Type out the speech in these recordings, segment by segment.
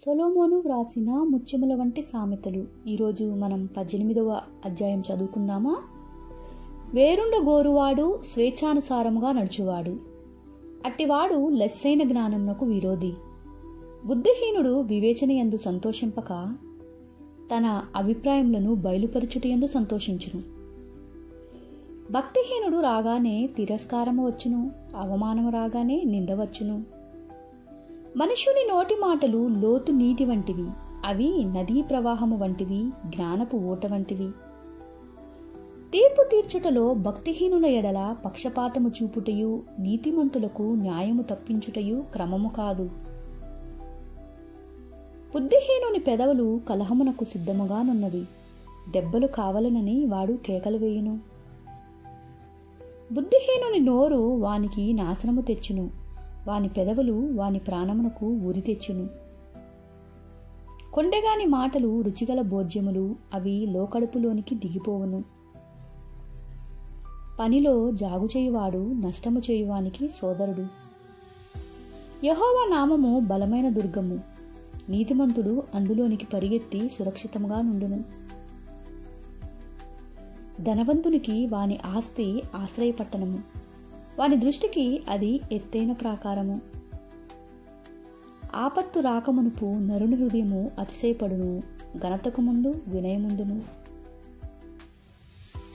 సొలొమోను వ్రాసిన ముత్యముల వంటి సామెతలు. ఈరోజు మనం 18వ అధ్యాయం చదువుకుందామా? వేరుండ గోరువాడు స్వేచ్ఛానుసారముగా నడుచువాడు, అట్టివాడు లెస్సైన జ్ఞానమునకు విరోధి. బుద్ధిహీనుడు వివేచనయందు సంతోషింపక తన అభిప్రాయములను బయలుపరచుటయందు సంతోషించును. భక్తిహీనుడు రాగానే తిరస్కారము వచ్చును, అవమానము రాగానే నింద వచ్చును. మనుషుని నోటి మాటలు లోతు నీటి వంటివి, అవి నదీ ప్రవాహము వంటివి, జ్ఞానపు ఊట వంటివి. తీర్పు తీర్చుటలో భక్తిహీనుల ఎడల పక్షపాతము చూపుటయు, నీతిమంతులకు న్యాయము తప్పించుటయు క్రమము కాదు. బుద్ధిహీనుని పెదవులు కలహమునకు సిద్ధముగానున్నవి, దెబ్బలు కావలనని వాడు కేకలు వేయును. బుద్ధిహీనుని నోరు వానికి నాశనము తెచ్చును, వాని పెదవులు వాని ప్రాణమునకు ఉరి తెచ్చును. కొండెగాని మాటలు రుచిగల భోజ్యములు, అవి లోకడుపులోనికి దిగిపోవును. పనిలో జాగు చేయువాడు నష్టము చేయువానికి సోదరుడు. యెహోవా నామము బలమైన దుర్గము, నీతిమంతుడు అందులోనికి పరిగెత్తి సురక్షితముగా నుండును. ధనవంతునికి వాని ఆస్తి ఆశ్రయపట్టణము, వాని దృష్టికి అది ఎత్తైన ప్రాకారము. ఆపత్తు రాకమునుపు నరుని హృదయము అతిశయపడును, ఘనతకు ముందు వినయముండును.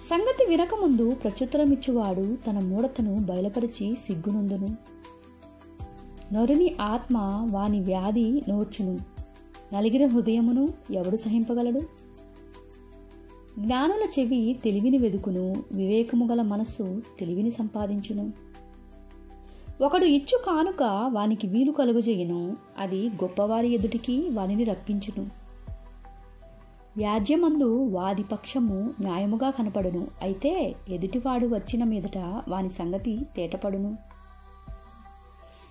సంగతి వినకముందు ప్రత్యుత్తరమిచ్చువాడు తన మూఢతను బయలుపరిచి సిగ్గునందును. నరుని ఆత్మ వాని వ్యాధి నోర్చును, నలిగిన హృదయమును ఎవడు సహింపగలడు? జ్ఞానుల చెవి తెలివిని వెదుకును, వివేకము గల మనస్సు తెలివిని సంపాదించును. ఒకడు ఇచ్చు కానుక వానికి వీలు కలుగుజేయును, అది గొప్పవారి ఎదుటికి వానిని రప్పించును. వ్యాజ్యమందు వాది పక్షము న్యాయముగా కనపడును, అయితే ఎదుటివాడు వచ్చిన మీదట వాని సంగతి తేటపడును.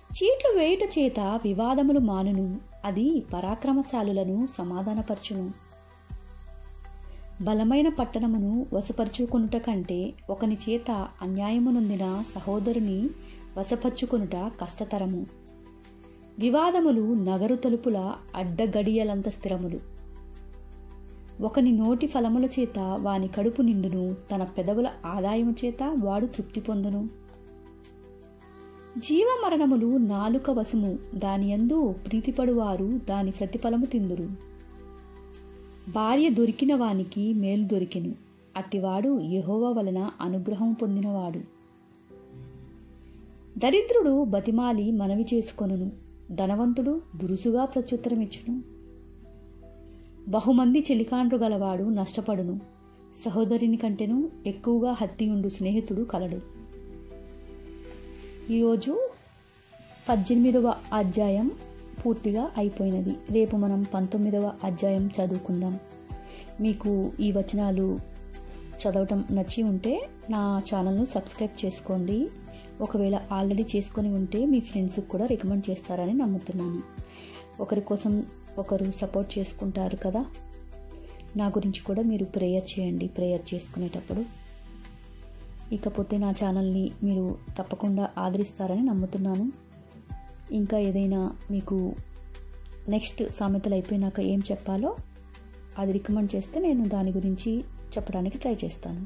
చీట్లు వేయుట చేత వివాదములు మానును, అది పరాక్రమశాలులను సమాధానపరచును. బలమైన పట్టణమును వశపరుచుకొనుట కంటే ఒకని చేత అన్యాయము నొందిన సహోదరుని వశపరుచుకొనుట కష్టతరము. వివాదములు నగరు తలుపుల అడ్డగడియలంత స్థిరములు. ఒకని నోటి ఫలముల చేత వాని కడుపు నిండును, తన పెదవుల ఆదాయము చేత వాడు తృప్తి పొందును. జీవమరణములు నాలుక వశము, దానియందు ప్రీతిపడువారు దాని ప్రతిఫలము తిందురు. భార్య దొరికిన వానికి మేలు దొరికెను, అట్టివాడు యెహోవా వలన అనుగ్రహం పొందినవాడు. దరిద్రుడు బతిమాలి మనవి చేసుకొనును, ధనవంతుడు దురుసుగా ప్రత్యుత్తరమిచ్చును. బహుమంది చెలికాండ్రు గలవాడు నష్టపడును, సహోదరుని కంటెను ఎక్కువగా హత్తియుండు స్నేహితుడు కలడు. ఈరోజు 18వ అధ్యాయం పూర్తిగా అయిపోయినది. రేపు మనం 19వ అధ్యాయం చదువుకుందాం. మీకు ఈ వచనాలు చదవటం నచ్చి ఉంటే నా ఛానల్ను సబ్స్క్రైబ్ చేసుకోండి. ఒకవేళ ఆల్రెడీ చేసుకొని ఉంటే మీ ఫ్రెండ్స్కి కూడా రికమెండ్ చేస్తారని నమ్ముతున్నాను. ఒకరి కోసం ఒకరు సపోర్ట్ చేసుకుంటారు కదా. నా గురించి కూడా మీరు ప్రేయర్ చేయండి ప్రేయర్ చేసుకునేటప్పుడు. ఇకపోతే నా ఛానల్ని మీరు తప్పకుండా ఆదరిస్తారని నమ్ముతున్నాను. ఇంకా ఏదైనా మీకు నెక్స్ట్ సామెతలు అయిపోయినాక ఏం చెప్పాలో అది రికమెండ్ చేస్తే నేను దాని గురించి చెప్పడానికి ట్రై చేస్తాను.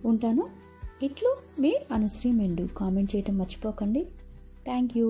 ఉంటాను. ఇట్లు మీ అనుశ్రీ మెండు. కామెంట్ చేయటం మర్చిపోకండి. Thank you.